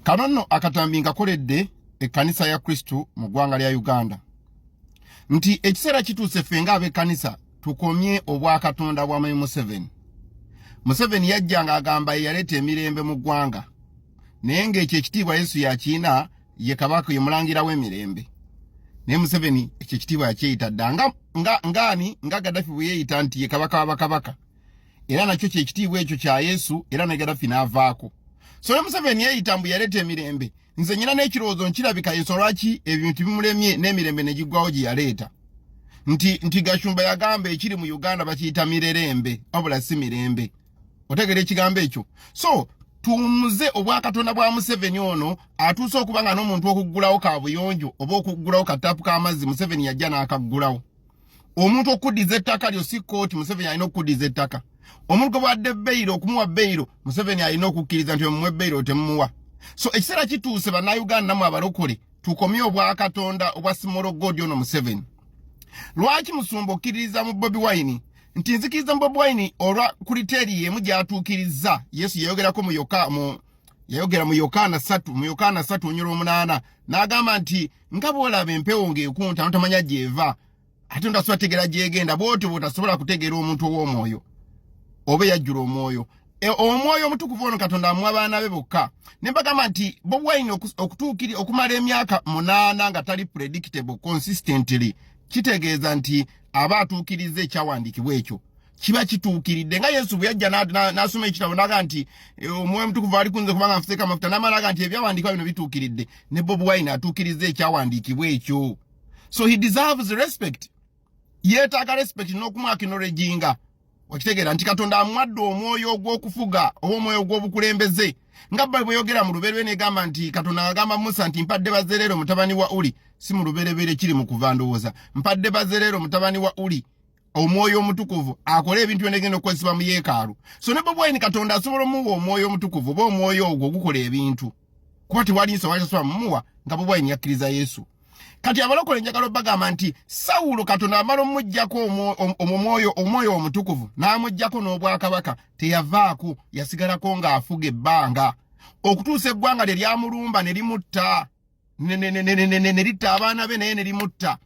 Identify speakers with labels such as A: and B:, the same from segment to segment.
A: Kanono akatambi ngakoledde ekkanisa ya Kristo mu ggwanga lya Uganda. Nti ekiseera kituuse ffe ng'ab'ekkanisa tukomye obwakatonda bwa Museveni. Museveni yajja ng'agamba yaleeta emirembe mu ggwanga. Naye ng'ekyo ekitiibwa Yesu yakiina ye kabaka ye mulangira w'emirembe. Naye Museveni ekyo ekitiibwa yakyeyita dda nga Gaddafi bwe yeeyita nti ye kabaka w'abakabaka. Era nakyo kye ekitiibwa ekyo kya Yesu era ne Gaddafi n'avaako. So ne Museveni yeeyita mbu yaleeta emirembe. Nze nnyina n'ekirowoozo nkirabika Yesu lwaki ebintu bimulemye n'emirembe ne giggwawo gye yaleeta. Nti Gashumba yagamba ekiri mu Uganda bakiyita mirerembe wabula si mirembe. Otegera ekigambo ekyo. So tumuze obwakatonda bwa Museveni ono atuuse okuba nga n'omuntu okuggulawo kaabuyonjo oba okuggulawo kataapu k'amazzi Museveni yajja n'akaggulawo. Omuntu okuddiza ettaka lyo si kkooti Museveni alina okuddiza ettaka. Omuntu bwadde beyiro okumuwa beyiro Museveni alina okukkiriza nti omumuwe beyiro temumuwa. So ekiseera kituuse bannayuganda namwe abalokole tukomye obwakatonda obwa Simorogodi ono Museveni. Lwaki musumba okkiririza mu Bobi Wine? Nti nzikiriza mu Bobi Wine olwa kuliteri yemu gyatuukiriza Yesu yayogerako mu Yokaana 3 onyola 8 n'agamba nti nga bw'olaba empewo ng'ekunta notamanya gy'eva ate ntasobola kutegeera gy'egenda bw'otyo bw'otasobola kutegeera omuntu ow'omwoyo oba yajjula omwoyo. Omwoyo omutukuvu ono Katonda amuwa abaana be bokka. Ne mbagamba nti Bobi Wine okumala emyaka 8 nga tali predictable consistently kitegeeza nti aba atuukiriza ekyawandiikibwa ekyo kiba kituukiridde nga Yesu bwe yajja n'asoma ekitabo n'aga nti omwoyo omutukuvu ali kunze kubanga nfuseeko amafuta n'amalaga nti ebyawandiikibwa bino bituukiridde. Ne Bobi Wine atuukiriza ekyawandiikibwa ekyo. So he deserves respect. Yeetaaga respect n'okumuwa acknowledginga. Wakitegeera nti Katonda amuwadde omwoyo ogw'okufuga oba omwoyo ogw'obukulembeze. Nga bwe yogera mu lubereberye n'egamba nti Katonda agamba Musa nti mpadde Bazerero mutabani wa Uli, si mu lubereberye kiri mu kuva ndowooza. Mpadde Bazerero mutabani wa Uli omwoyo omutukuvu akole ebintu byonna egenda okukozesebwa mu yeekaalu. So ne Bobi Wine Katonda asobola omuwa omwoyo omutukuvu oba omwoyo ogwo ogukola ebintu. Kuba tewali nsobola asobola mumuwa nga Bobi Wine yakkiriza Yesu. Kati abalokole njagala bagamba nti Sawulo Katonda amala omuggyako omwoyo omutukuvu n'amuggyako n'obwakabaka teyavaako yasigalako ng'afuga ebbanga okutuusa eggwanga lye lyamulumba ne limutta ne litta abaana be naye ne limutta.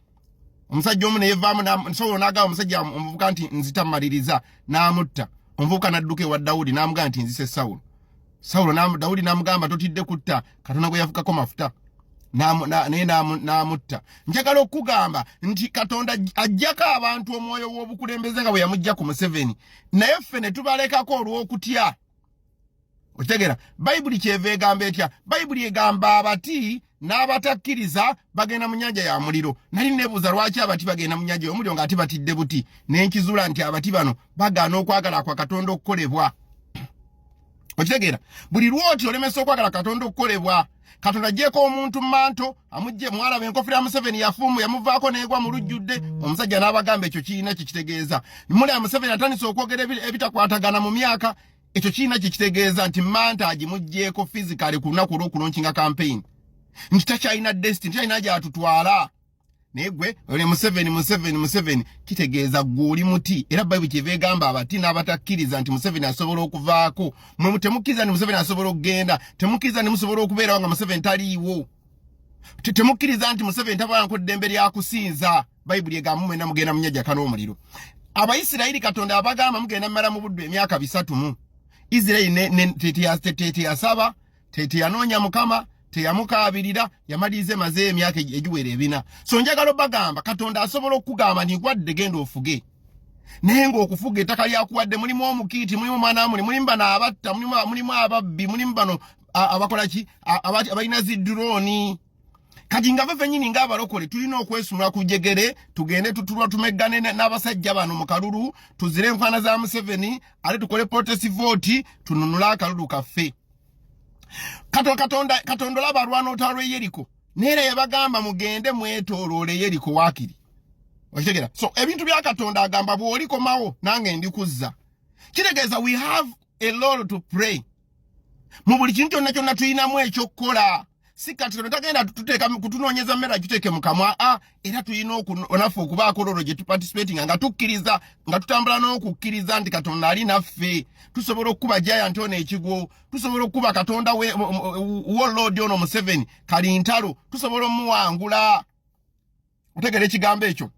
A: Omusajja omu ne yevaamu Sawulo n'agamba omusajja omuvubuka nti nzita mmaliriza n'amutta. Omuvubuka n'adduka ewa Dawudi n'amugamba nti nzise Sawulo. Dawudi n'amugamba totidde kutta Katonda gwe yafukako mafuta. N'amutta. Njagala okugamba nti Katonda ajjako abantu omwoyo w'obukulembeze nga bwe yamugja ku Museveni. Naye ffe ne tubalekako olw'okutya. Okitegera Bayibuli kyeva egamba etya? Bayibuli egamba abati n'abatakkiriza bagenda mu nnyanja ya muliro. Nali neebuuza lwaki abati bagenda mu nnyanja y'omuliro ng'ate batidde buti. Ne nkizuula nti abati bano bagaana okwagala kwa Katonda okukolebwa. Okitegera buli lwoti olemesa okwagala Katonda okukolebwa. Katonda ajjeko omuntu manto amujje mwalaba enkofira ya Museveni yafumu yamuvaako n'egwa mu lujjudde. Omusajja n'abagamba ekyo kiina kikitegeeza. Muli Museveni atandise okwogera ebitakwatagana mu myaka. Ekyo kiina kikitegeeza nti manta agimuggyeko physically ku lunaku olw'okulonkinga campaign. Nti takyalina destiny, takyalina gy'atutwala. Naye gwe ole Museveni kitegeeza gw'oli muti. Era Bayibuli kyeva egamba abati n'abatakkiriza nti Museveni asobola okuvaako. Mwe temukkiriza nti Museveni asobola okugenda. Temukkiriza nti musobola okubeerawo nga Museveni taliiwo. Temukkiriza nti Museveni tabaako ddembe lya kusinza. Bayibuli egamba mwenna mugenda mu nnyanja n'omuliro. Abayisirayiri Katonda abagamba mugenda mmala mu buddu emyaka 3. Isirayiri teteyasaba, teyanoonya Mukama, teyamukaabirira, yamaliriza maze emyaka egiwera 4. So njagala bagamba Katonda asobola okugamba nti gwadde genda ofuge. Naye ng'okufuga ettaka lyakuwadde mulimu omukiiti, mulimu omwana muli, mulimu bano abatta, mulimu ababbi, mulimu bano abakola ki abalina ziddurooni. Kati nga ffe nnyini ng'abalokole tulina okwesumula ku jjegere tugende tutulwa tumeggane n'abasajja bano mu kalulu tuzire enfaana za Museveni ate tukole protest vote tununule akalulu kaffe. Katonda olaba alwana olutalo lw'e Yeriko neera yabagamba mugende mwetooloole Yeriko waakiri. Okitegera? So ebintu bya Katonda agamba bw'olikomawo nange ndikuzza. Kitegeeza we have a lot to pray. Mu buli kintu kyonna tulinamu ekyokukola. si kati tagenda tuteka kutunonyeza mmera kiteke mukamwa era tuyina onafu okubaako lolo gye tuparticipating nga tukkiriza nga tutambula n'okukkiriza nti Katonda ali naffe tusobola okuba giant ono ekigo tusobola okuba Katonda Warlord ono Museveni kali ntalo tusobola omuwangula otegere ekigambo ekyo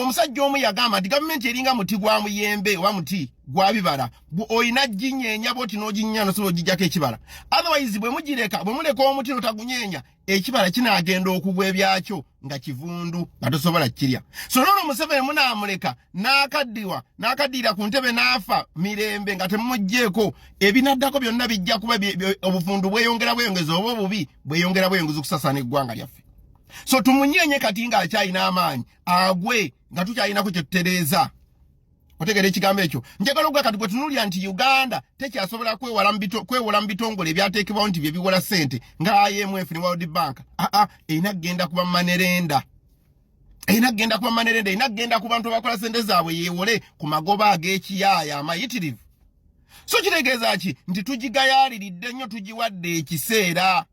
A: omusajja omu yagamba nti gavumenti eringa muti gwa muyembe oba muti gwa bibala oyina ginyenya boti n'oginyenya nosobola ogijjako ekibala otherwise bwe muleka omuti notagunyenya ekibala kinagenda okugwa ebyakyo nga kivundu nga tosobola kirya so nono Museveni munaamuleka n'akaddiira ku ntebe n'afa mirembe nga temumugjeeko ebinaddako byonna bijja kuba obuvundu bweyongeza oba obubi bweyongera bweyongeza okusasana eggwanga lyaffe so tumunyenye kati nga akyalina amaanyi agwe nga tukyalinako kye tutereeza otegera ekigambo ekyo njagala okuga kati gwe tunulira nti Uganda tekyasobola kwewola mu bitongole ebyateekebwawo nti bye biwola ssente nga IMF ne World Bank erina kugenda kuba manerenda erina kugenda ku bantu abakola ssente zaabwe yeewole ku magoba ag'ekiyaaya amayitirivu so kitegeeza ki nti tugigayaaliridde nnyo tugiwadde ekiseera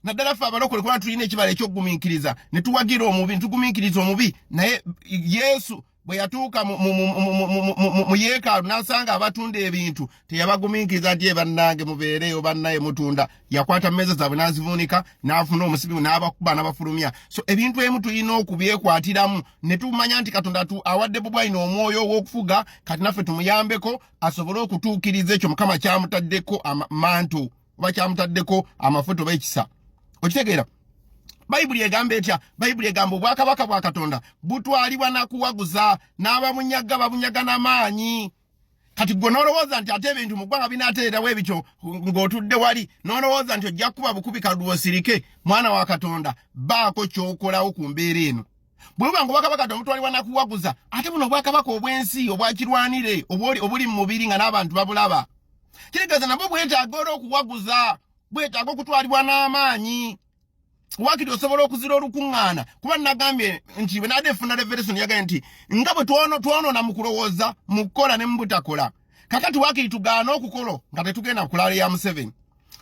A: naddala ffe abalokole kubanga tulina ekibala ekyokugumiikiriza ne tuwagira omubi ntugumiikiriza omubi naye Yesu bwe yatuuka mu yeekaalu n'asanga abatunda ebintu teyabagumiikiriza nti bannange mubeereyo bannaye mutunda yakwata mmeeza zaabwe n'azivuunika n'afuna omusibi n'abakuba n'abafulumya so ebintu ebimu tulina okubyekwatiramu ne tumanya nti Katonda awadde bubwalina omwoyo ow'okufuga kati naffe tumuyambeko asobole okutuukiriza ekyo Mukama kyamutaddeko amantu oba kyamutaddeko amafuta oba ekisa okitegeera Bayibuli egamba etya Bayibuli egamba obwakabaka bwa Katonda butwalibwa na kuwaguza n'ababunyaga babunyaga n'amaanyi kati gwe n'olowooza nti ate ebintu mu ggwanga binaateerawo ebityo ng'otudde wali n'olowooza nti ojja kuba bukubi kalwosirike mwana wa Katonda baako ky'okolawo ku mbeera eno bwe buba ng'obwakabaka Katonda butwalibwa na kuwaguza ate buno obwakabaka obw'ensi obwakirwanire obuli mu mubiri nga n'abantu babulaba kitegeeza nabwo bwetaaga okuwaguza bwetaaga okutwalibwa n'amaanyi wakati osobola okuzira olukuŋŋaana kuba nagambye nti bwe nadde efuna revelation yagaye nti nga bwe twonoona mu kulowooza mu kukola ne mu butakola kakati wakati tugaana okukola nga tetugenda kulala ya Museveni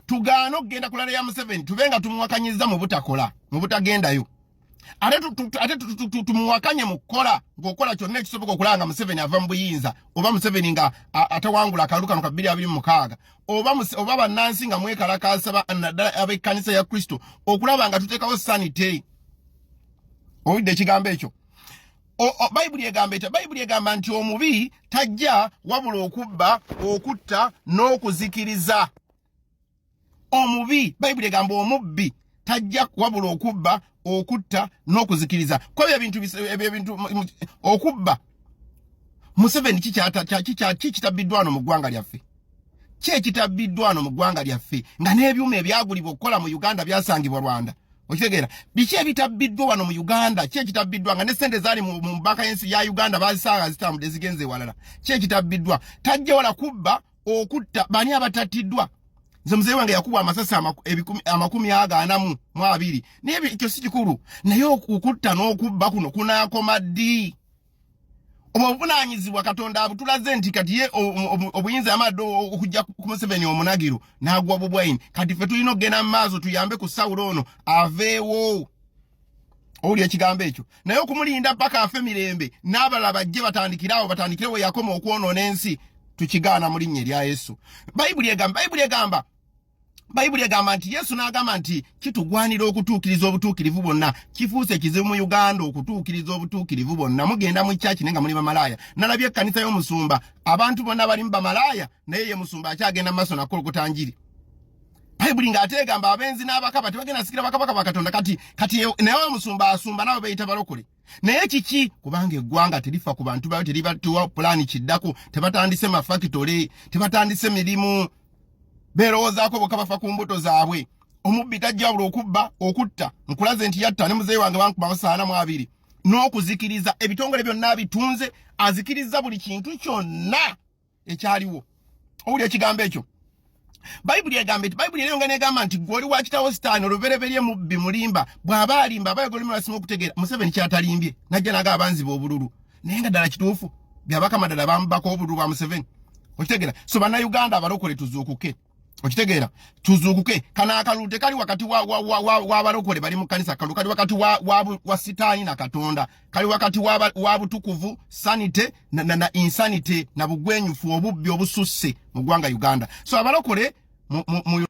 A: tugaana okugenda kulala ya Museveni tube nga tumuwakanyiza mu butakola mu butagendayo ate tumuwakanye mu kukola ng'okola kyonna ekisoboka okulanga Museveni ava mu buyinza oba Museveni nga atawangula akalulu kano ka 2026 oba bannansi nga mwekalakaasa naddala ab'ekkanisa ya Kristo okulaba nga tuteekawo sanite owulidde ekigambo ekyo Bayibuli egamba etya Bayibuli egamba nti omubi tajja wabula okubba okutta n'okuzikiriza omubi Bayibuli egamba omubbi tajja wabula okubba okutta n'okuzikiriza kwa ebintu okubba Museveni kikitabbiddwano mu ggwanga lyaffe kyekitabbiddwano mu ggwanga lyaffe nga n'ebyuma ebyagulibwa okukola mu Uganda byasangibwa Rwanda okitegeera biki ebitabbiddwa wano mu Uganda kyekitabbiddwa nga ne ssente zaali mu banka y'ensi ya Uganda bazisanga zitambudde zigenze walala kyekitabbiddwa tajja wala kubba okutta bani abatattiddwa nze muzeeyi wange yakubwa amasasi 242 naye ekyo si kikulu naye okutta n'okubba kuno kunaakoma ddi obuvunaanyizibwa Katonda abutulaze nti kati ye obuyinza amadde okujja ku Museveni omunagiro n'agwa bubwayini kati ffe tulina okugenda mu maaso tuyambe ku Sawulo ono aveewo owulira ekigambo ekyo naye okumulinda paka afe mirembe n'abalala bajje batandikire we yakoma okwonoona ensi tukigaana mu linnya erya Yesu Bayibuli egamba nti Yesu n'agamba nti kitugwanira okutuukiriza obutuukirivu bwonna kifuuse ekizibu mu Uganda okutuukiriza obutuukirivu bwonna mugenda mu kyaki nenga muli bamalaaya nalabye ekkanisa y'omusumba abantu bonna bali mu bamalaaya naye ye musumba akyagenda mu maaso nakolokota njiri Bayibuli ng'ate egamba abenzi n'abakaba tebagenda sikira bakabaka ba Katonda kati naye omusumba asumba nabo bayita balokole naye kiki kubanga eggwanga terifa ku bantu bayo teribatuwa pulaani kiddako tebatandise mafakitole tebatandise mirimu berowoozaako bokka bafa ku mbuto zaabwe omubbi tajja wabula okubba okutta nkulaze nti yatta ne muzeeyi wange bankuba 42 n'okuzikiriza ebitongole byonna bitunze azikiriza buli kintu kyonna ekyaliwo owulira ekigambo ekyo Bayibuli erayonga negamba nti gwoli wa kitawo Sitaani olubereberye mubbi mulimba bw'aba alimba abayogoli mulasimu okutegeera Museveni kyatalimbye najja naga abanziba obululu naye nga ddala kituufu byabakama ddala bamubako obululu bwa Museveni okitegeera so bannayuganda abalokole tuzuukuke okitegeera tuzuukuke kana akalute kali wakati wa barokole bali mu kanisa kalu kali wakati wa sitaani na katonda kali wakati wa butukuvu sanite na insanity na bugwenyufu obubbi obususse mu ggwanga Uganda so abarokole mu